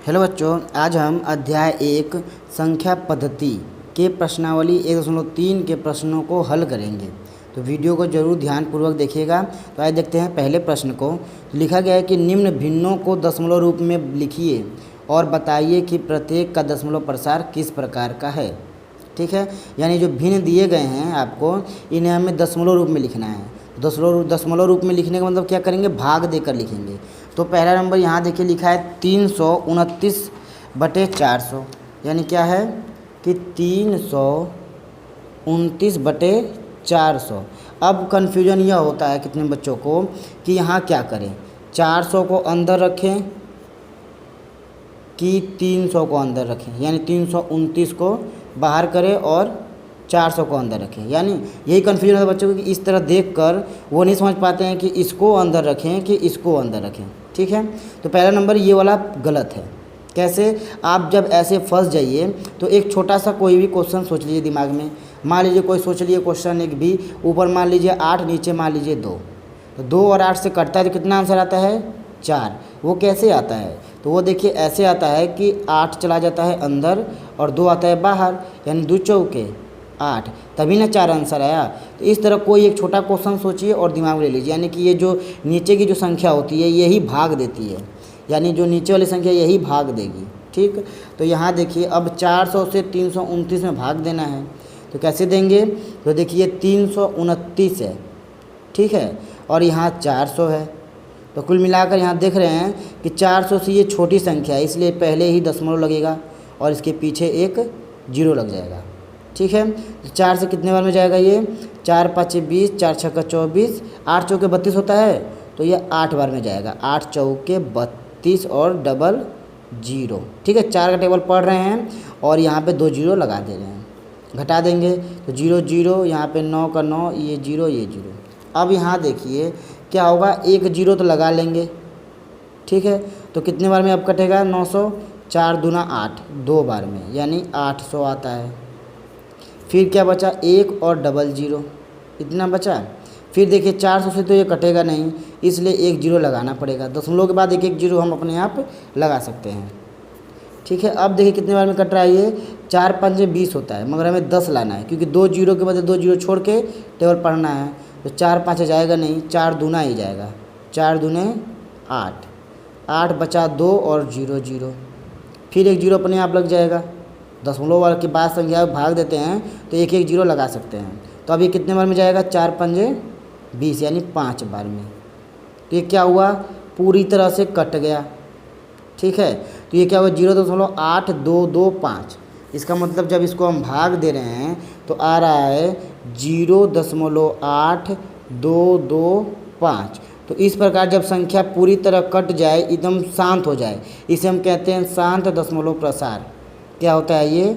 Hello बच्चों, आज हम अध्याय 1 संख्या पद्धति के प्रश्नावली 1.3 के प्रश्नों को हल करेंगे। तो वीडियो को जरूर ध्यानपूर्वक देखिएगा। तो आइए देखते हैं पहले प्रश्न को। तो लिखा गया है कि निम्न भिन्नों को दशमलव रूप में लिखिए और बताइए कि प्रत्येक का दशमलव प्रसार किस प्रकार का है। ठीक है, यानी जो भिन्न दिए गए हैं आपको, इन्हें हमें दशमलव रूप में लिखना है। दशमलव रूप में लिखने का मतलब क्या करेंगे, भाग देकर लिखेंगे। तो पहला नंबर यहाँ देखिए लिखा है 329/400, यानी क्या है कि 329/400। अब कन्फ्यूजन यह होता है कितने बच्चों को कि यहाँ क्या करें, 400 को अंदर रखें कि 300 को अंदर रखें, यानी 329 को बाहर करें और 400 को अंदर रखें। यानी यही कन्फ्यूजन होता है बच्चों को कि इस तरह देखकर वो नहीं समझ पाते हैं कि इसको अंदर रखें कि इसको अंदर रखें। ठीक है, तो पहला नंबर ये वाला गलत है। कैसे, आप जब ऐसे फंस जाइए तो एक छोटा सा कोई भी क्वेश्चन सोच लीजिए दिमाग में। मान लीजिए कोई सोच लीजिए क्वेश्चन एक भी, ऊपर मान लीजिए 8, नीचे मान लीजिए 2। तो 2 और 8 से कटता है तो कितना आंसर आता है, 4। वो कैसे आता है, तो वो देखिए ऐसे आता है कि 8 चला जाता है अंदर और 2 आता है बाहर, यानी 2 चौके 8, तभी ना 4 आंसर आया। तो इस तरह कोई एक छोटा क्वेश्चन सोचिए और दिमाग में ले लीजिए, यानी कि ये जो नीचे की जो संख्या होती है यही भाग देती है, यानी जो नीचे वाली संख्या यही भाग देगी। ठीक, तो यहाँ देखिए अब 400 से 329 में भाग देना है, तो कैसे देंगे, तो देखिए 329 है, ठीक है, और यहाँ 400 है। तो कुल मिलाकर यहाँ देख रहे हैं कि 400 से ये छोटी संख्या है, इसलिए पहले ही दशमलव लगेगा और इसके पीछे एक 0 लग जाएगा। ठीक है, तो 4 से कितने बार में जाएगा ये, 4 5 20, 4 6 24, 8 चौके 32 होता है, तो ये 8 बार में जाएगा। 8 चौके 32 और डबल 0। ठीक है, 4 का टेबल पढ़ रहे हैं और यहाँ पे 2 0 लगा दे रहे हैं, घटा देंगे तो 0 0, यहाँ पे 9 का 9, ये 0 ये 0। अब यहाँ देखिए क्या होगा, एक 0 तो लगा लेंगे। ठीक है, तो कितने बार में अब कटेगा, 900, 4 दूना 8, 2 बार में, यानी 800 आता है। फिर क्या बचा, 1 और डबल 0, इतना बचा। फिर देखिए 400 से तो ये कटेगा नहीं, इसलिए एक 0 लगाना पड़ेगा। दशमलव के बाद एक 0 हम अपने आप लगा सकते हैं। ठीक है, अब देखिए कितने बार में कट रहा है ये, 4 5 20 होता है, मगर हमें 10 लाना है क्योंकि 2 0 के बदले 2 0 छोड़ के टेबल पढ़ना है। तो 4 5 जाएगा नहीं, 4 दूना ही जाएगा, 4 दूने 8, 8 बचा 2 और 0 0। फिर एक 0 अपने आप लग जाएगा। दशमलव वाले के बाद संख्या भाग देते हैं तो एक 0 लगा सकते हैं। तो अब ये कितने बार में जाएगा, 4 5 20, यानी 5 बार में। तो ये क्या हुआ, पूरी तरह से कट गया। ठीक है, तो ये क्या हुआ, 0.8225। इसका मतलब जब इसको हम भाग दे रहे हैं तो आ रहा है 0.8225। तो इस प्रकार जब संख्या पूरी तरह कट जाए, एकदम शांत हो जाए, इसे हम कहते हैं शांत दशमलव प्रसार। क्या होता है ये,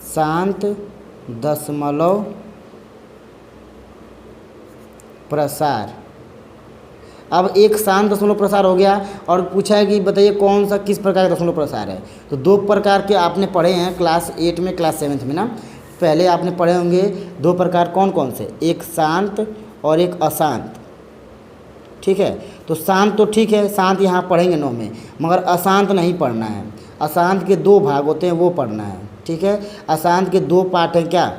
शांत दशमलव प्रसार। अब एक शांत दशमलव प्रसार हो गया और पूछा है कि बताइए कौन सा किस प्रकार का दशमलव प्रसार है। तो 2 प्रकार के आपने पढ़े हैं क्लास 8 में, क्लास 7 में ना, पहले आपने पढ़े होंगे 2 प्रकार कौन कौन से, एक शांत और एक अशांत। ठीक है, तो शांत तो ठीक है, शांत यहाँ पढ़ेंगे 9 में, मगर अशांत नहीं पढ़ना है। अशांत के 2 भाग होते हैं, वो पढ़ना है। ठीक है, अशांत के 2 पार्ट हैं। क्या,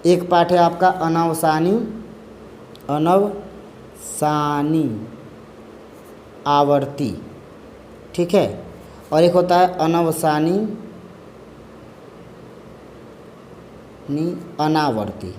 एक पार्ट है आपका अनवसानी आवर्ती, ठीक है, और एक होता है अनवसानी अनावर्ती।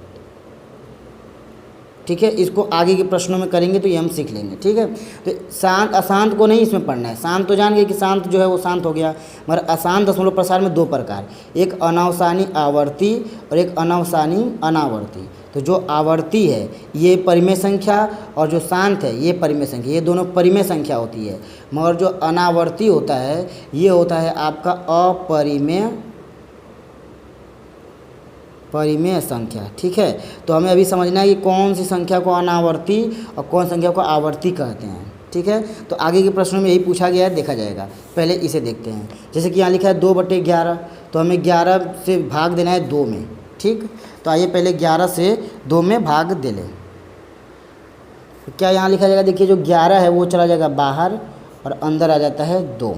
ठीक है, इसको आगे के प्रश्नों में करेंगे तो ये हम सीख लेंगे। ठीक है, तो शांत अशांत को नहीं इसमें पढ़ना है। शांत तो जान गए कि शांत जो है वो शांत हो गया, मगर अशांत दशमलव प्रसार में 2 प्रकार, एक अनवसानी आवर्ती और एक अनवसानी अनावर्ती। तो जो आवर्ती है ये परिमेय संख्या और जो शांत है ये परिमेय संख्या, ये दोनों परिमेय संख्या होती है। मगर जो अनावर्ती होता है ये होता है आपका परिमेय संख्या। ठीक है, तो हमें अभी समझना है कि कौन सी संख्या को अनावर्ती और कौन संख्या को आवर्ती कहते हैं। ठीक है, तो आगे के प्रश्नों में यही पूछा गया है, देखा जाएगा। पहले इसे देखते हैं, जैसे कि यहाँ लिखा है 2/11, तो हमें 11 से भाग देना है 2 में। ठीक, तो आइए पहले 11 से 2 में भाग दे लें। क्या यहाँ लिखा जाएगा, देखिए जो 11 है वो चला जाएगा बाहर और अंदर आ जाता है 2।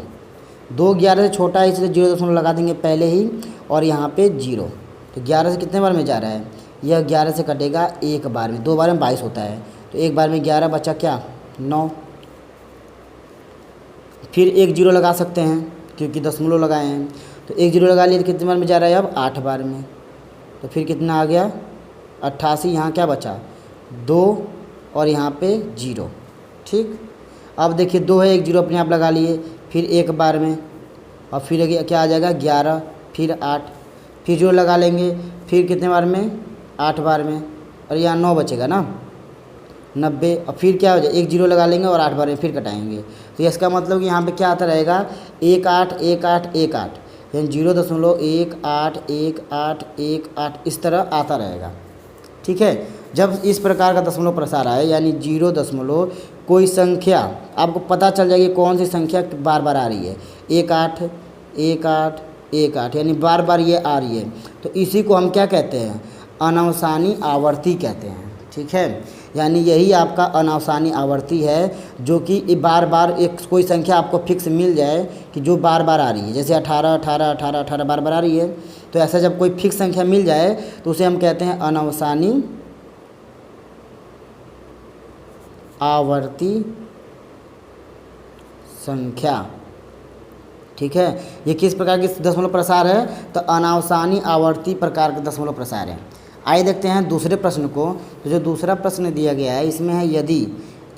2 11 से छोटा है इसलिए 0 लगा देंगे पहले ही, और यहाँ पे 0। तो 11 से कितने बार में जा रहा है, यह 11 से कटेगा एक बार में, 2 बार में 22 होता है, तो एक बार में 11 बचा क्या 9। फिर एक 0 लगा सकते हैं क्योंकि दशमलव लगाए हैं, तो एक 0 लगा लिए तो कितने बार में जा रहा है अब 8 बार में। तो फिर कितना आ गया 88, यहाँ क्या बचा 2 और यहाँ पे 0। ठीक, अब देखिए 2 है, एक 0 अपने आप लगा लिए, फिर एक बार में, और फिर क्या आ जाएगा 11, फिर 8, फिर 0 लगा लेंगे, फिर कितने बार में 8 बार में, और यहाँ 9 बचेगा ना 90, और फिर क्या हो जाए एक 0 लगा लेंगे और 8 बार में फिर कटाएंगे। तो इसका मतलब कि यहाँ पे क्या आता रहेगा 1 8 1 8 1 8, यानी 0.181818 इस तरह आता रहेगा। ठीक है, जब इस प्रकार का दशमलव प्रसार आए यानी 0. कोई संख्या आपको पता चल जाएगी कौन सी संख्या बार बार आ रही है, 1 8 1 8 1 8 यानी बार बार ये आ रही है, तो इसी को हम क्या कहते हैं अनावसानी आवर्ती कहते हैं। ठीक है, यानी यही आपका अनावसानी आवर्ती है, जो कि बार बार एक कोई संख्या आपको फिक्स मिल जाए कि जो बार बार आ रही है, जैसे 18 18 18 18 बार बार आ रही है, तो ऐसा जब कोई फिक्स संख्या मिल जाए तो उसे हम कहते हैं अनावसानी आवर्ती संख्या। ठीक है, ये किस प्रकार की दशमलव प्रसार है, तो अनावसानी आवर्ती प्रकार का दशमलव प्रसार है। आइए देखते हैं दूसरे प्रश्न को। तो जो दूसरा प्रश्न दिया गया है इसमें है यदि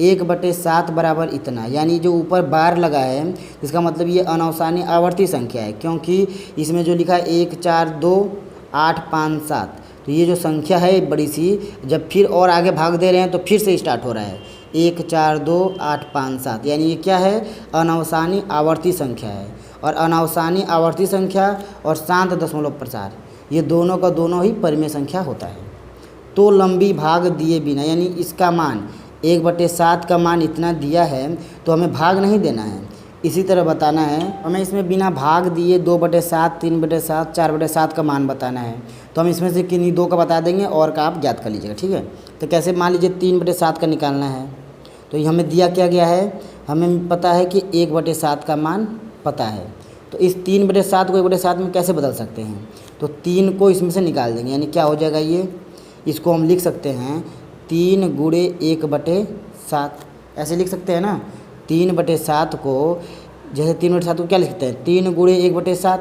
1/7 बराबर इतना, यानी जो ऊपर बार लगा है इसका मतलब ये अनावसानी आवर्ती संख्या है, क्योंकि इसमें जो लिखा है 1 4 2 8 5 7, तो ये जो संख्या है बड़ी सी, जब फिर और आगे भाग दे रहे हैं तो फिर से स्टार्ट हो रहा है 1 4 2 8 5 7, यानी ये क्या है अनावसानी आवर्ती संख्या है। और अनावसानी आवर्ती संख्या और शांत दशमलव प्रसार ये दोनों का दोनों ही परिमेय संख्या होता है। तो लंबी भाग दिए बिना, यानी इसका मान 1/7 का मान इतना दिया है तो हमें भाग नहीं देना है, इसी तरह बताना है हमें। इसमें बिना भाग दिए 2/7 3/7 4/7 का मान बताना है, तो हम इसमें से किन्हीं 2 का बता देंगे और का आप ज्ञात कर लीजिएगा। ठीक है, तो कैसे मान लीजिए 3/7 का निकालना है, तो ये हमें दिया क्या गया है, हमें पता है कि 1/7 का मान पता है, तो इस 3/7 को 1/7 में कैसे बदल सकते हैं, तो 3 को इसमें से निकाल देंगे, यानी क्या हो जाएगा ये, इसको हम लिख सकते हैं 3 गुणे 1/7, ऐसे लिख सकते हैं ना। 3/7 को जैसे 3/7 को क्या लिख सकते हैं 3 गुणे 1/7,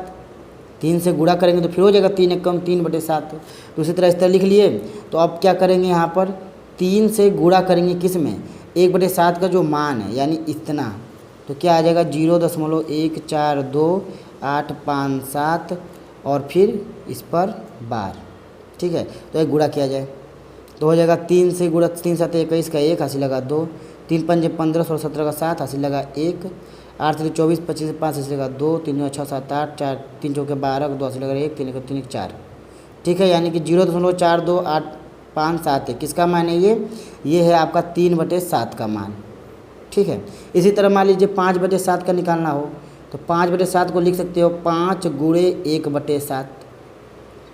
3 से गुणा करेंगे तो फिर हो जाएगा 3 × 3/7। तो उसी तरह इस तरह लिख लिए। तो अब क्या करेंगे यहाँ पर 3 से गुणा करेंगे किस में 1/7 का जो मान है यानी इतना, तो क्या आ जाएगा 0.142857 और फिर इस पर बार। ठीक है, तो एक गुणा किया जाए तो हो जाएगा 3 से गुणा 3 7 21 का 1 हासिल लगा 2, 3 5 15 16 17 का 7 हासिल लगा 1, 8 3 24 25 5 हासिल लगा 2, 3 6 7 8 4 3 4 12 2 हासिल लगा 1 3 1 3 4। ठीक है, यानी कि 0.4285 है, किसका मान है ये है आपका 3/7 का मान। ठीक है, इसी तरह मान लीजिए 5/7 का निकालना हो तो 5/7 को लिख सकते हो 5 गुणे 1/7।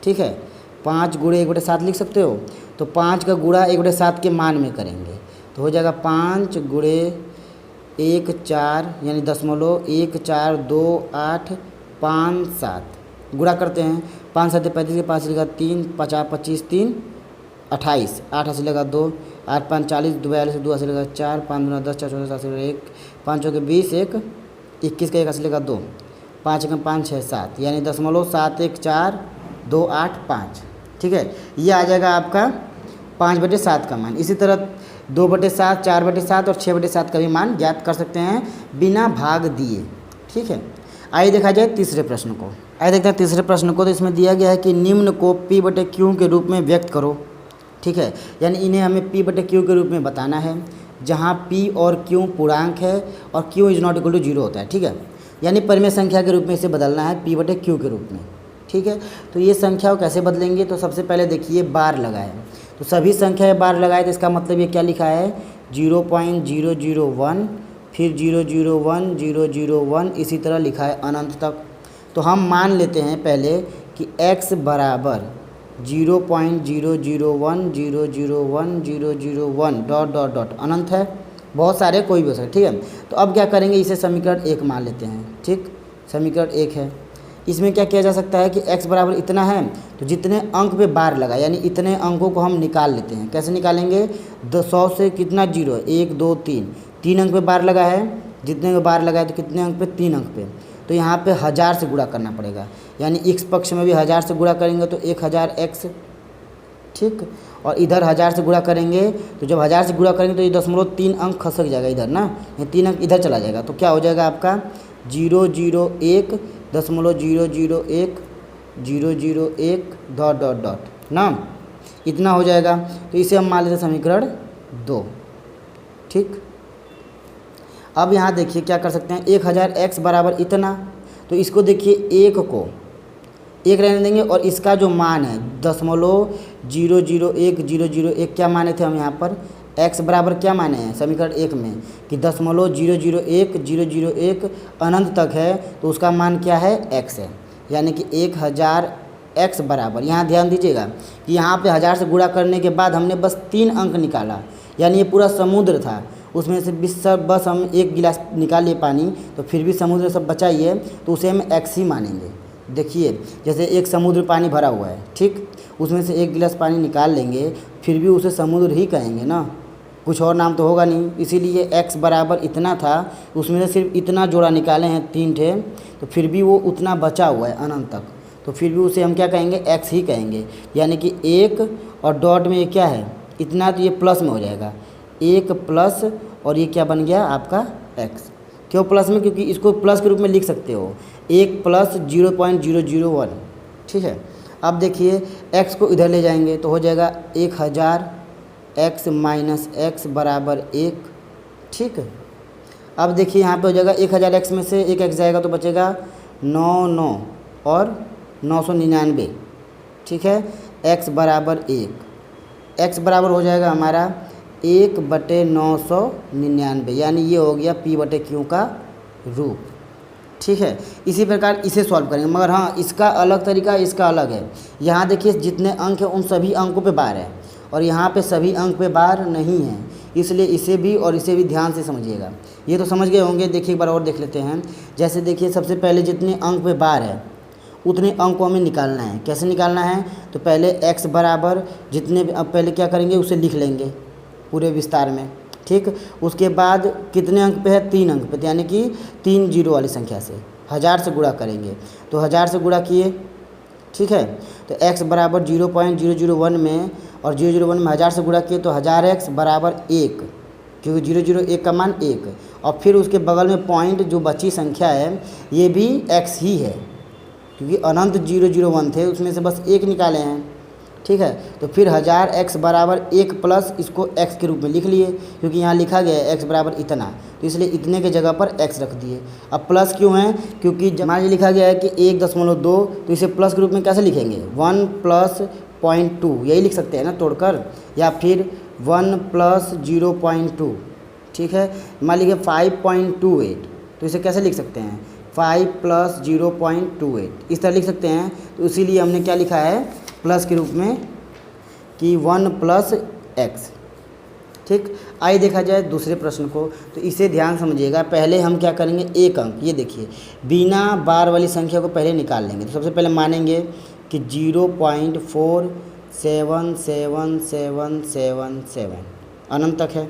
ठीक है, 5 गुणे 1/7 लिख सकते हो, तो 5 का गुणा 1/7 के मान में करेंगे तो हो जाएगा 5 गुणे 1 4 यानी 0.142857 गुणा करते हैं 5 7 35 के 5 लगा 3 50 25 3 28 8 हासिल लगा 2 8 5 40 42 2 हासिल लगा 4 5 9 10 4 14 हासिल लगा 1 5 के 20 1 21 का 1 हासिल लगा 2 5 1 5 6 7 यानी 0.71428 ठीक है, ये आ जाएगा आपका 5/7 का मान। इसी तरह 2/7 4/7 और 6/7 का भी मान ज्ञात कर सकते हैं बिना भाग दिए। ठीक है, आइए देखा जाए तीसरे प्रश्न को। आइए देखते हैं तीसरे प्रश्न को। तो इसमें दिया गया है कि निम्न को P/Q के रूप में व्यक्त करो। ठीक है, यानी इन्हें हमें P/Q के रूप में बताना है, जहाँ P और Q पूर्णांक है और Q ≠ 0 होता है। ठीक है, यानी परिमेय संख्या के रूप में इसे बदलना है P/Q के रूप में। ठीक है, तो ये संख्या को कैसे बदलेंगे, तो सबसे पहले देखिए बार लगा है, तो सभी संख्या बार लगाए तो इसका मतलब ये क्या लिखा है 0.001 फिर 001 001 इसी तरह लिखा है अनंत तक। तो हम मान लेते हैं पहले कि x बराबर 0.001 001 001 डॉट डॉट डॉट अनंत है, बहुत सारे कोई भी हो सकते। ठीक है, तो अब क्या करेंगे इसे समीकरण 1 मान लेते हैं। ठीक, समीकरण 1 है। इसमें क्या किया जा सकता है कि x बराबर इतना है तो जितने अंक पे बार लगा यानी इतने अंकों को हम निकाल लेते हैं। कैसे निकालेंगे? 100 से कितना जीरो है, 1 2 3, 3 अंक पे बार लगा है, जितने पे बार लगा है तो कितने अंक पे, 3 अंक पे, तो यहाँ पे 1000 से गुणा करना पड़ेगा, यानी x पक्ष में भी 1000 से गुणा करेंगे तो 1000x, ठीक, और इधर 1000 से गुणा करेंगे तो जब 1000 से गुणा करेंगे तो ये 0.3 अंक खसक जाएगा इधर ना, ये 3 अंक इधर चला जाएगा, तो क्या हो जाएगा आपका 001.001 डॉट डॉट डॉट ना, इतना हो जाएगा। तो इसे हम मान लेते हैं समीकरण 2, ठीक। अब यहाँ देखिए क्या कर सकते हैं, 1000x बराबर इतना, तो इसको देखिए 1 को 1 रहने देंगे और इसका जो मान है 0.001 क्या माने थे हम यहाँ पर, x बराबर क्या माने हैं समीकरण 1 में कि 0.001 अनंत तक है, तो उसका मान क्या है, x है, यानी कि 1000x बराबर, यहाँ ध्यान दीजिएगा कि यहाँ पे 1000 से गुणा करने के बाद हमने बस 3 अंक निकाला, यानी ये पूरा समुद्र था, उसमें से बस हम 1 गिलास निकाल लिए पानी, तो फिर भी समुद्र सब बचा ही है, तो उसे हम x ही मानेंगे। देखिए जैसे एक समुद्र पानी भरा हुआ है, ठीक, उसमें से 1 गिलास पानी निकाल लेंगे, फिर भी उसे समुद्र ही कहेंगे ना, कुछ और नाम तो होगा नहीं। इसीलिए x बराबर इतना था, उसमें से सिर्फ इतना जोड़ा निकाले हैं 3 ठे, तो फिर भी वो उतना बचा हुआ है अनंत तक, तो फिर भी उसे हम क्या कहेंगे, x ही कहेंगे, यानी कि 1 और डॉट में ये क्या है इतना, तो ये प्लस में हो जाएगा 1 प्लस, और ये क्या बन गया आपका x। क्यों प्लस में? क्योंकि इसको प्लस के रूप में लिख सकते हो, 1 प्लस 0.001, ठीक है। अब देखिए x को इधर ले जाएंगे तो हो जाएगा 1000x माइनस x बराबर 1, ठीक है। अब देखिए यहाँ पे हो जाएगा 1000x में से 1 x जाएगा तो बचेगा 9 और 999, ठीक है, x बराबर 1, x बराबर हो जाएगा हमारा 1/999, यानी ये हो गया p/q का रूप, ठीक है। इसी प्रकार इसे सॉल्व करेंगे, मगर हाँ इसका अलग तरीका है, इसका अलग है। यहाँ देखिए जितने अंक हैं उन सभी अंकों पे बार है, और यहाँ पे सभी अंक पे बार नहीं है, इसलिए इसे भी और इसे भी ध्यान से समझिएगा। ये तो समझ गए होंगे, देखिए एक बार और देख लेते हैं। जैसे देखिए सबसे पहले जितने अंक पे बार है उतने अंक को हमें निकालना है। कैसे निकालना है? तो पहले x बराबर जितने, अब पहले क्या करेंगे उसे लिख लेंगे पूरे विस्तार में, ठीक। उसके बाद कितने अंक पे है, 3 अंक पे, यानी कि 3 जीरो वाली संख्या से 1000 से गुणा करेंगे, तो 1000 से गुणा किए, ठीक है। तो x बराबर 0.001 में और 001 में 1000 से गुणा किए तो 1000x बराबर 1, क्योंकि 001 का मान 1, और फिर उसके बगल में पॉइंट जो बची संख्या है ये भी x ही है, क्योंकि अनंत 001 थे उसमें से बस 1 निकाले हैं, ठीक है। तो फिर 1000x बराबर 1 प्लस इसको x के रूप में लिख लिए, क्योंकि यहाँ लिखा गया है x बराबर इतना, तो इसलिए इतने के जगह पर x रख दिए। अब प्लस क्यों है? क्योंकि मान लीजिए लिखा गया है कि 1.2, तो इसे प्लस के रूप में कैसे लिखेंगे, 1 प्लस 0.2 यही लिख सकते हैं ना तोड़कर, या फिर 1 प्लस 0.2, ठीक है। मान लीजिए 5.28, तो इसे कैसे लिख सकते हैं, 5 प्लस 0.28 इस तरह लिख सकते हैं। तो इसीलिए हमने क्या लिखा है प्लस के रूप में कि 1 प्लस x, ठीक। आइए देखा जाए दूसरे प्रश्न को, तो इसे ध्यान समझिएगा। पहले हम क्या करेंगे, एक अंक, ये देखिए बिना बार वाली संख्या को पहले निकाल लेंगे। तो सबसे पहले मानेंगे कि 0.477777 अनंत तक है,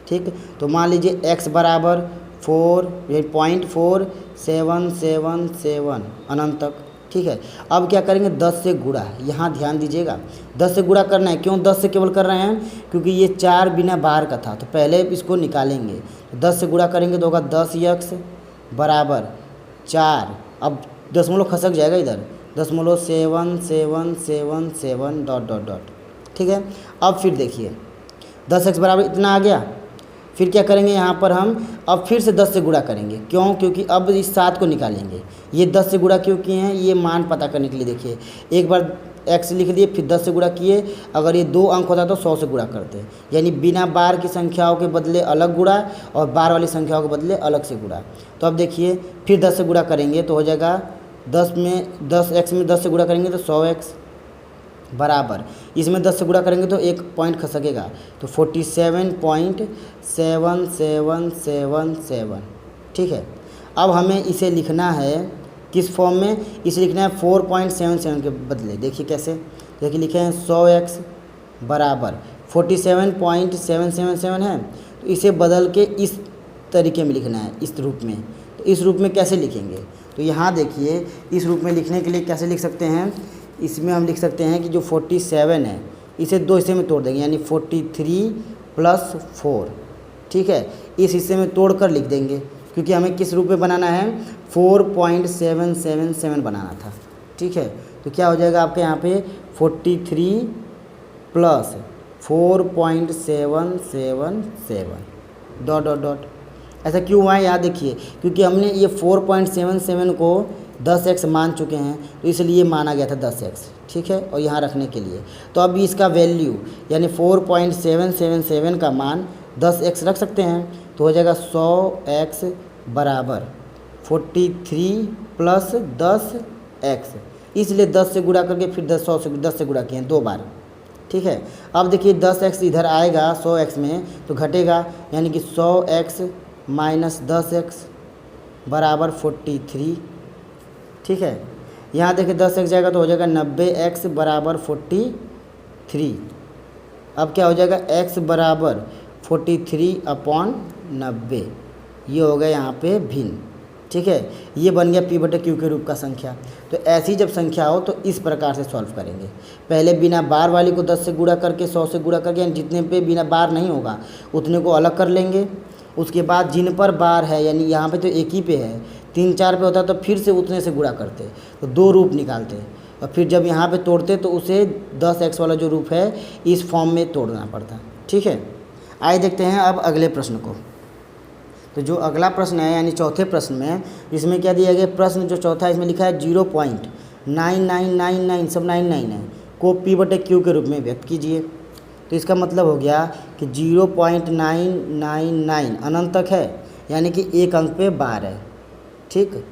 ठीक। तो मान लीजिए x बराबर 0.4777 अनंत तक, ठीक है। अब क्या करेंगे, 10 से गुणा, यहाँ ध्यान दीजिएगा 10 से गुणा करना है। क्यों 10 से केवल कर रहे हैं? क्योंकि ये 4 बिना बार का था, तो पहले इसको निकालेंगे। तो 10 से गुणा करेंगे तो होगा 10x बराबर 4, अब दशमलव खसक जाएगा इधर, 0.7777 डॉट डॉट डॉट, ठीक है। अब फिर देखिए 10x बराबर इतना आ गया, फिर क्या करेंगे यहाँ पर हम अब फिर से 10 से गुणा करेंगे। क्यों? क्योंकि अब इस 7 को निकालेंगे। ये 10 से गुणा क्यों किए हैं, ये मान पता करने के लिए। देखिए एक बार x लिख दिए, फिर 10 से गुणा किए, अगर ये 2 अंक होता तो 100 से गुणा करते, यानी बिना बार की संख्याओं के बदले अलग गुणा और बार वाली संख्याओं के बदले अलग से गुणा। तो अब देखिए फिर 10 से गुणा करेंगे तो हो जाएगा 10x में 10 से गुणा करेंगे तो 100x बराबर, इसमें 10 से गुणा करेंगे तो एक पॉइंट खसकेगा, तो 47.7777, ठीक है। अब हमें इसे लिखना है किस फॉर्म में, इसे लिखना है 4.77 के बदले। देखिए कैसे, देखिए लिखे हैं 100x बराबर 47.777 है, तो इसे बदल के इस तरीके में लिखना है, इस रूप में। तो इस रूप में कैसे लिखेंगे, तो यहाँ देखिए इस रूप में लिखने के लिए कैसे लिख सकते हैं, इसमें हम लिख सकते हैं कि जो 47 है इसे दो हिस्से में तोड़ देंगे, यानी 43 + 4, ठीक है, इस हिस्से में तोड़ कर लिख देंगे, क्योंकि हमें किस रूप में बनाना है, 4.777 बनाना था, ठीक है। तो क्या हो जाएगा आपके यहाँ पे 43 + 4.777 डॉट डॉट डॉट। ऐसा क्यों हुआ है यहाँ देखिए, क्योंकि हमने ये 4.77 को 10x मान चुके हैं, तो इसलिए माना गया था 10x, ठीक है, और यहाँ रखने के लिए। तो अब इसका वैल्यू यानी 4.777 का मान 10x रख सकते हैं, तो हो जाएगा 100x बराबर 43 + 10x, इसलिए 10 से गुणा करके फिर 10 से गुणा किए 2 बार, ठीक है। अब देखिए 10x इधर आएगा 100x में तो घटेगा, यानी कि 100x - 10x बराबर 43, ठीक है। यहाँ देखिए 10x जाएगा तो हो जाएगा 90x बराबर 43। अब क्या हो जाएगा, x बराबर 43/90, ये हो गया यहाँ पे भिन्न, ठीक है। ये बन गया P/Q के रूप का संख्या। तो ऐसी जब संख्या हो तो इस प्रकार से सॉल्व करेंगे। पहले बिना बार वाली को 10 से गुणा करके 100 से गुणा करके, यानी जितने पे बिना बार नहीं होगा उतने को अलग कर लेंगे। उसके बाद जिन पर बार है, यानी यहाँ पे तो एक ही पे है, 3 4 पे होता तो फिर से उतने से गुणा करते, तो 2 रूप निकालते, और फिर जब यहाँ पे तोड़ते तो उसे 10x वाला जो रूप है इस फॉर्म में तोड़ना पड़ता, ठीक है। आइए देखते हैं अब अगले प्रश्न को। तो जो अगला प्रश्न है यानी चौथे प्रश्न में, इसमें क्या दिया गया, प्रश्न जो चौथा है इसमें लिखा है 0.9999 सब 99 है को P/Q के रूप में व्यक्त कीजिए। तो इसका मतलब हो गया कि 0.999 अनंत तक है, यानी कि एक अंक पे बार है, ठीक,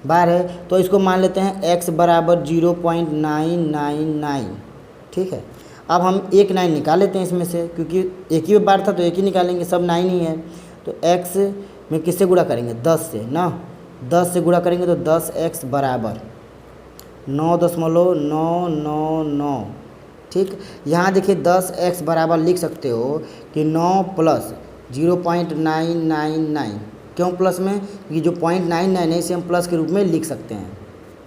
बार है, तो इसको मान लेते हैं x बराबर 0.999, ठीक है। अब हम एक 9 निकाल लेते हैं इसमें से, क्योंकि एक ही बार था तो एक ही निकालेंगे, सब 9 ही है। तो x में किससे गुणा करेंगे, 10 से ना, 10 से गुणा करेंगे तो 10x बराबर 9.999, ठीक। यहाँ देखिए 10x बराबर लिख सकते हो कि 9 + 0.999, क्यों प्लस में, क्योंकि जो 0.99 है इसे हम प्लस के रूप में लिख सकते हैं,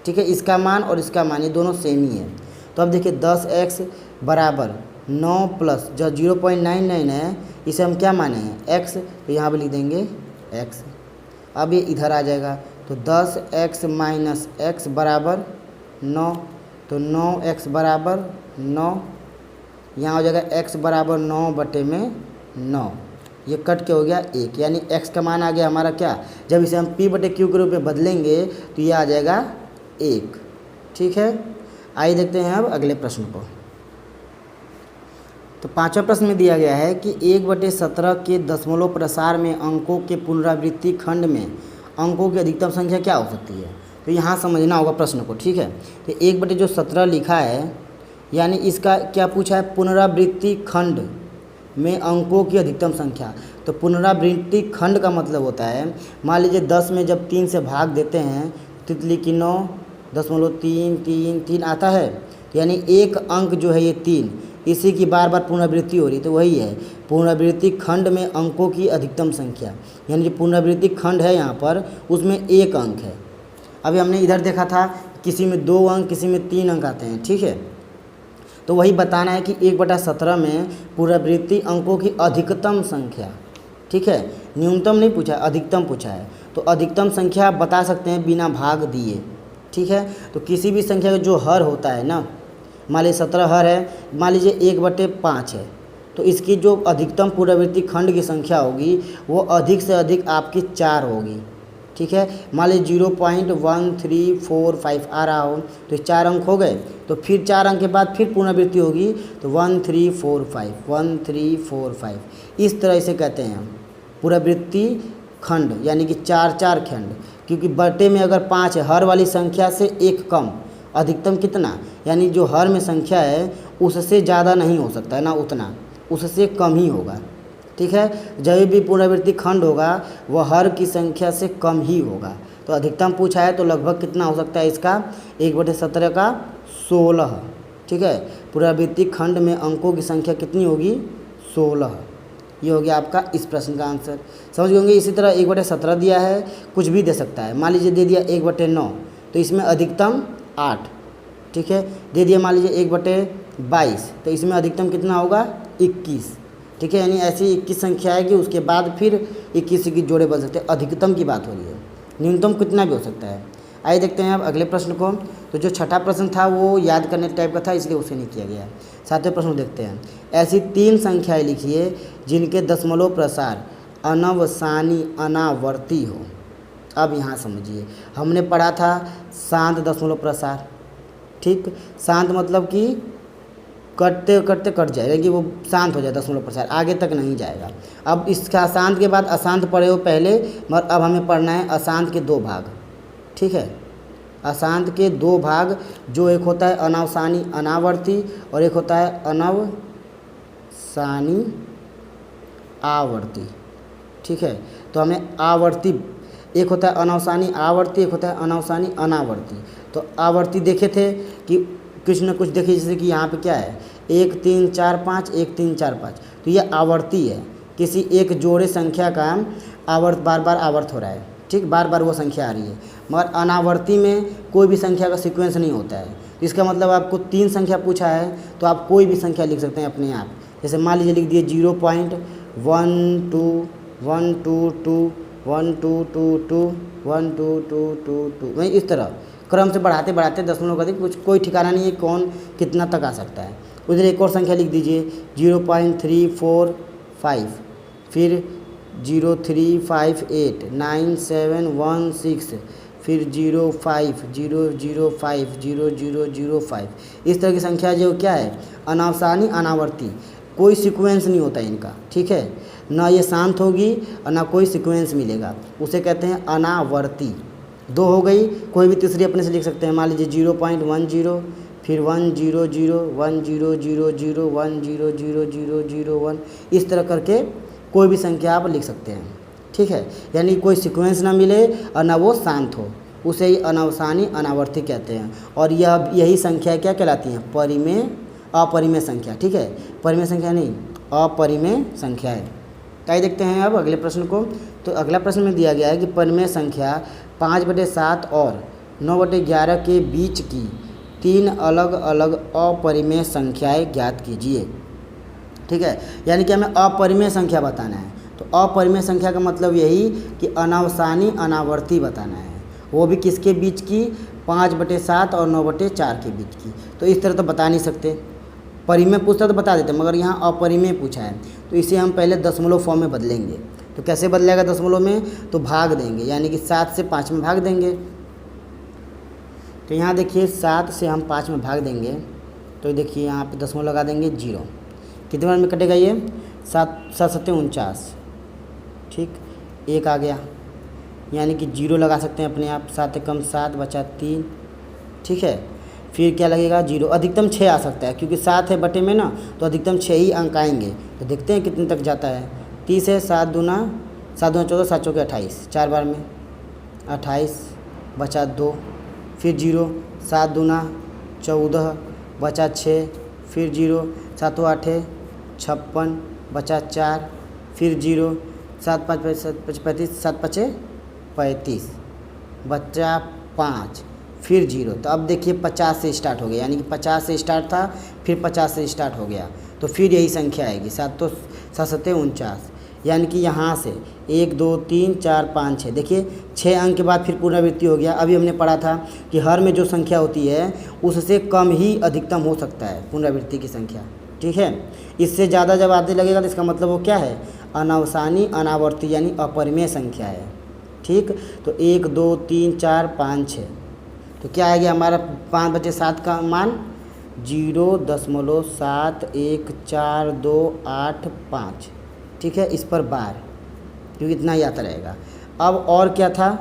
ठीक है। इसका मान और इसका मान ये दोनों सेम ही है। तो अब देखिए 10x बराबर 9 + जो 0.99 है इसे हम क्या माने हैं, x, तो यहाँ पे लिख देंगे x। अब ये इधर आ जाएगा, तो 10x - x बराबर 9, तो 9x बराबर 9, यहाँ हो जाएगा x बराबर 9/9, ये कट के हो गया 1, यानी x का मान आ गया हमारा क्या, जब इसे हम P/Q के रूप में बदलेंगे तो ये आ जाएगा 1, ठीक है। आइए देखते हैं अब अगले प्रश्न को। तो पांचवा प्रश्न में दिया गया है कि 1/17 के दशमलव प्रसार में अंकों के पुनरावृत्ति खंड में अंकों की अधिकतम संख्या क्या हो सकती है। तो यहाँ समझना होगा प्रश्न को, ठीक है। तो 1/17 लिखा है, यानी इसका क्या पूछा है, पुनरावृत्ति खंड में अंकों की अधिकतम संख्या। तो पुनरावृत्ति खंड का मतलब होता है, मान लीजिए 10 में जब 3 से भाग देते हैं, तितली की 9.333 आता है, यानी एक अंक जो है ये 3, इसी की बार बार पुनरावृत्ति हो रही, तो वही है पुनरावृत्ति खंड में अंकों की अधिकतम संख्या। यानी जो पुनरावृत्ति खंड है यहाँ पर उसमें एक अंक है। अभी हमने इधर देखा था किसी में 2 अंक, किसी में 3 अंक आते हैं, ठीक है। तो वही बताना है कि 1/17 में पुनरावृत्ति अंकों की अधिकतम संख्या, ठीक है, न्यूनतम नहीं पूछा है, अधिकतम पूछा है। तो अधिकतम संख्या आप बता सकते हैं बिना भाग दिए, ठीक है। तो किसी भी संख्या का जो हर होता है ना, मान लीजिए 17 हर है, मान लीजिए 1/5 है, तो इसकी जो अधिकतम पुनरावृत्ति खंड की संख्या होगी वो अधिक से अधिक आपकी 4 होगी, ठीक है। मान लीजिए 0.1345 आ रहा हो, तो 4 अंक हो गए, तो फिर 4 अंक के बाद फिर पुनरावृत्ति होगी, तो 1345 इस तरह इसे कहते हैं पुनरावृत्ति खंड, यानी कि 4 खंड। क्योंकि बटे में अगर 5 है, हर वाली संख्या से एक कम, अधिकतम कितना, यानी जो हर में संख्या है उससे ज़्यादा नहीं हो सकता है ना, उतना, उससे कम ही होगा, ठीक है। जब भी पुनरावृत्ति खंड होगा वह हर की संख्या से कम ही होगा। तो अधिकतम पूछा है तो लगभग कितना हो सकता है इसका 1/17 का 16। ठीक है, पुनरावृत्ति खंड में अंकों की संख्या कितनी होगी 16। ये हो गया आपका इस प्रश्न का आंसर। समझ गए होंगे। इसी तरह 1/17 दिया है, कुछ भी दे सकता है। मान लीजिए दे दिया 1/9 तो इसमें अधिकतम 8। ठीक है, दे दिया मान लीजिए 1/22 तो इसमें अधिकतम कितना होगा 21। ठीक है, यानी ऐसी 21 संख्या है कि उसके बाद फिर 21 की जोड़े बन सकते हैं। अधिकतम की बात हो रही है, न्यूनतम कितना भी हो सकता है। आइए देखते हैं अब अगले प्रश्न को। तो जो छठा प्रश्न था वो याद करने टाइप का था, इसलिए उसे नहीं किया गया है। सातवें प्रश्न देखते हैं। ऐसी 3 संख्याएं लिखिए जिनके दशमलव प्रसार अनवसानी अनावर्ती हो। अब यहाँ समझिए, हमने पढ़ा था शांत दशमलव प्रसार। ठीक, शांत मतलब कि कटते कटते कट जाएगा, कि वो शांत हो जाए दशमलव प्रसार, आगे तक नहीं जाएगा। अब इसका शांत के बाद अशांत पढ़े हो पहले, मगर अब हमें पढ़ना है अशांत के 2 भाग। ठीक है, अशांत के 2 भाग, जो एक होता है अनवसानी अनावर्ती और एक होता है अनवसानी आवर्ती। ठीक है, तो हमें आवर्ती, एक होता है अनवसानी आवर्ती, एक होता है अनवसानी अनावर्ती। तो आवर्ती देखे थे कि कुछ न कुछ देखिए, जैसे कि यहाँ पे क्या है 1 3 4 5 1 3 4 5, तो ये आवर्ती है। किसी एक जोड़े संख्या का आवर्त बार बार आवर्त हो रहा है। ठीक, बार बार वो संख्या आ रही है। मगर अनावर्ती में कोई भी संख्या का सीक्वेंस नहीं होता है। तो इसका मतलब आपको 3 संख्या पूछा है तो आप कोई भी संख्या लिख सकते हैं अपने आप। जैसे मान लीजिए लिख दिए 0.121212 1222 1222, वहीं इस तरह क्रम से बढ़ाते बढ़ाते दशमलव का कुछ कोई ठिकाना नहीं है कौन कितना तक आ सकता है। उधर एक और संख्या लिख दीजिए 0.345, फिर 0358971 फिर 0500500005। इस तरह की संख्या जो क्या है अनावसानी अनावर्ती, कोई सीक्वेंस नहीं होता इनका। ठीक है, ना ये शांत होगी और ना कोई सीक्वेंस मिलेगा, उसे कहते हैं अनावर्ती। 2 हो गई, कोई भी तीसरी अपने से लिख सकते हैं। मान लीजिए 0.10 फिर 1001000100001, इस तरह करके कोई भी संख्या आप लिख सकते हैं। ठीक है, यानी कोई सीक्वेंस ना मिले और ना वो शांत हो, उसे ही अनवसानी अनावर्ती कहते हैं। और यही संख्या क्या कहलाती हैं परिमेय अपरिमेय संख्या। ठीक है, परिमेय संख्या नहीं, अपरिमेय संख्या है। आइए देखते हैं अब अगले प्रश्न को। तो अगला प्रश्न में दिया गया है कि परिमेय संख्या 5/7 और 9/11 के बीच की 3 अलग अलग अपरिमेय संख्याएं ज्ञात कीजिए। ठीक है, यानी कि हमें अपरिमेय संख्या बताना है। तो अपरिमेय संख्या का मतलब यही कि अनवसानी अनावर्ती बताना है, वो भी किसके बीच की 5/7 और 9/4 के बीच की। तो इस तरह तो बता नहीं सकते, परिमेय पूछता तो बता देते, मगर यहाँ अपरिमेय पूछा है तो इसे हम पहले दशमलव फॉर्म में बदलेंगे। तो कैसे बदलेगा दशमलव में, तो भाग देंगे, यानी कि 7 से 5 में भाग देंगे। तो यहाँ देखिए 7 से हम 5 में भाग देंगे, तो देखिए यहाँ पे दशमलव लगा देंगे 0। कितने बार में कटेगा ये 7 7 49। ठीक, 1 आ गया, यानी कि 0 लगा सकते हैं अपने आप। 7 कम 7 बचा 3। ठीक है, फिर क्या लगेगा 0। अधिकतम 6 आ सकता है क्योंकि 7 है बटे में ना, तो अधिकतम 6 ही अंक आएंगे। तो देखते हैं कितने तक जाता है। 30 है, 7 दूना 14, 7 चौके 28, 4 बार में 28 बचा 2, फिर 0, 7 दूना 14 बचा 6, फिर 0, 7 8 56 बचा 4, फिर 0, 7 5 35 7 5 35 बचा 5, फिर 0। तो अब देखिए 50 से स्टार्ट हो गया, यानी कि 50 से स्टार्ट था फिर 50 से स्टार्ट हो गया, तो फिर यही संख्या आएगी 7 7 49। यानी कि यहाँ से 1 2 3 4 5 6, देखिए 6 अंक के बाद फिर पुनरावृत्ति हो गया। अभी हमने पढ़ा था कि हर में जो संख्या होती है उससे कम ही अधिकतम हो सकता है पुनरावृत्ति की संख्या। ठीक है, इससे ज़्यादा जब आते लगेगा तो इसका मतलब वो क्या है अनवसानी अनावर्ती, यानी अपरिमेय संख्या है। ठीक, तो 1 2 3 4 5 6, तो क्या आ गया हमारा 5/7 का मान 0.71428 ठीक है, इस पर बार, क्योंकि इतना ही आता रहेगा। अब और क्या था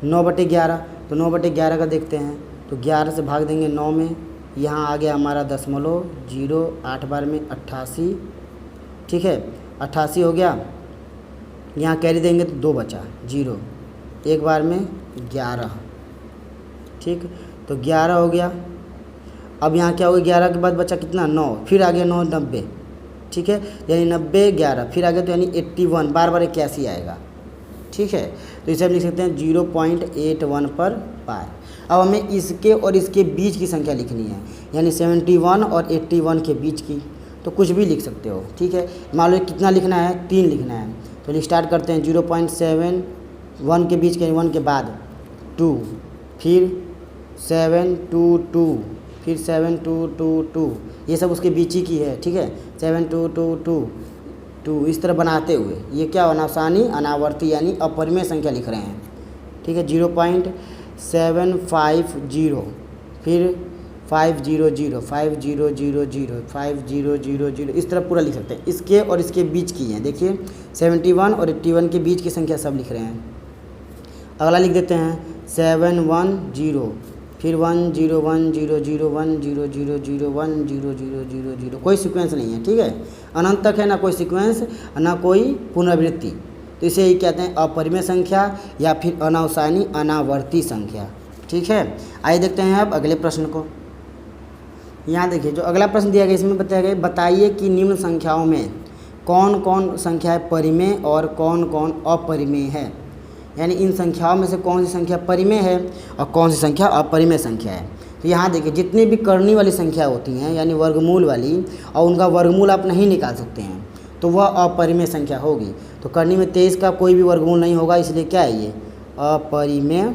9/11, तो 9/11 का देखते हैं। तो 11 से भाग देंगे 9 में, यहाँ आ गया हमारा 0.0 8 बार में 88। ठीक है, 88 हो गया, यहाँ कैरी देंगे तो 2 बचा, 0, एक बार में 11, ठीक। तो 11 हो गया। अब यहाँ क्या हो गया, 11 के बाद बचा कितना, 9, फिर आ गया 9, 90, ठीक है, यानी 90 11 फिर आ गया तो यानी 81, बार बार 81 आएगा, ठीक है। तो इसे हम लिख सकते हैं 0.81 पर पार। अब हमें इसके और इसके बीच की संख्या लिखनी है, यानी 71 और 81 के बीच की, तो कुछ भी लिख सकते हो, ठीक है। मान लो कितना लिखना है, 3 लिखना है, तो स्टार्ट करते हैं 0.71 के बीच के 1 के बाद 2, फिर 7 2 2, फिर 7 2 2 2, ये सब उसके बीच ही की है, ठीक है। 7 2 2 2 2 इस तरह बनाते हुए ये क्या अनावसानी अनावर्ती यानी अपरिमेय संख्या लिख रहे हैं, ठीक है। 0.750, फिर 500 5000 5000, इस तरह पूरा लिख सकते हैं। इसके और इसके बीच की हैं, देखिए 71 और 81 के बीच की संख्या सब लिख रहे हैं। अगला लिख देते हैं 710, फिर 1010010001000, कोई सीक्वेंस नहीं है, ठीक है। अनंत तक है, ना कोई सीक्वेंस ना कोई पुनरावृत्ति, तो इसे ही कहते हैं अपरिमेय संख्या या फिर अनावसानी अनावर्ती संख्या, ठीक है। आइए देखते हैं अब अगले प्रश्न को। यहाँ देखिए जो अगला प्रश्न दिया गया इसमें बताया गया, बताइए कि निम्न संख्याओं में कौन कौन संख्याएं परिमेय और कौन कौन अपरिमेय है, यानी इन संख्याओं में से कौन सी संख्या परिमेय है और कौन सी संख्या अपरिमेय संख्या है। तो यहाँ देखिए जितनी भी करनी वाली संख्या होती हैं यानी वर्गमूल वाली, और उनका वर्गमूल आप नहीं निकाल सकते हैं, तो वह अपरिमेय संख्या होगी। तो करनी में 23 का कोई भी वर्गमूल नहीं होगा, इसलिए क्या है ये अपरिमेय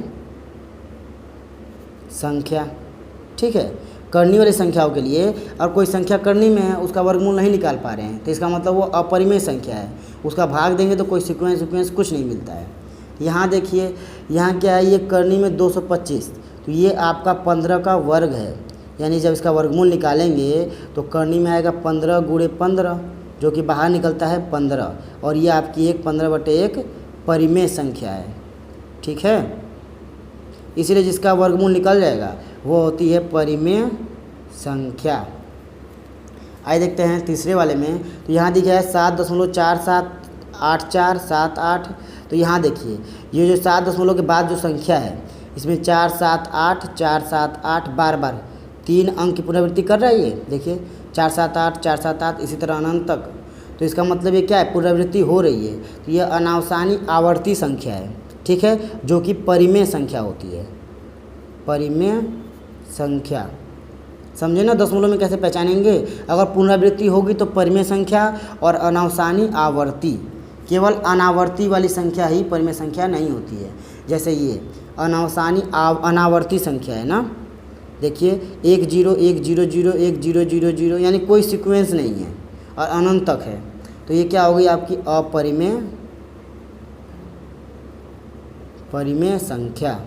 संख्या, ठीक है। करनी वाली संख्याओं के लिए, और कोई संख्या करनी में है उसका वर्गमूल नहीं निकाल पा रहे हैं, तो इसका मतलब वो अपरिमेय संख्या है, उसका भाग देंगे तो कोई सीक्वेंस कुछ नहीं मिलता है। यहाँ देखिए यहाँ क्या है, ये करनी में 225, तो ये आपका 15 का वर्ग है, यानी जब इसका वर्गमूल निकालेंगे तो करनी में आएगा 15 गुणे 15, जो कि बाहर निकलता है 15, और ये आपकी 15/1 परिमेय संख्या है, ठीक है। इसलिए जिसका वर्गमूल निकल जाएगा वो होती है परिमेय संख्या। आइए देखते हैं तीसरे वाले में। तो यहाँ दिखा है 7.478478, तो यहाँ देखिए ये जो 7 दशमलव के बाद जो संख्या है इसमें 478 478 बार बार 3 अंक की पुनरावृत्ति कर रहा है, ये देखिए 478 478 इसी तरह अनंत तक। तो इसका मतलब ये क्या है, पुनरावृत्ति हो रही है, तो यह अनावसानी आवर्ती संख्या है, ठीक है, जो कि परिमेय संख्या होती है, परिमेय संख्या। समझे ना दशमलव में कैसे पहचानेंगे, अगर पुनरावृत्ति होगी तो परिमेय संख्या, और अनावसानी आवर्ती, केवल अनावर्ती वाली संख्या ही परिमेय संख्या नहीं होती है। जैसे ये अनावसानी अनावर्ती संख्या है ना, देखिए 1 0 1 0 0 1 0 0 0, यानी कोई सीक्वेंस नहीं है और अनंत तक है, तो ये क्या होगी आपकी अपरिमेय परिमेय संख्या,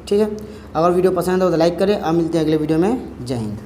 ठीक है। अगर वीडियो पसंद हो तो लाइक करें। अब मिलते हैं अगले वीडियो में। जय हिंद।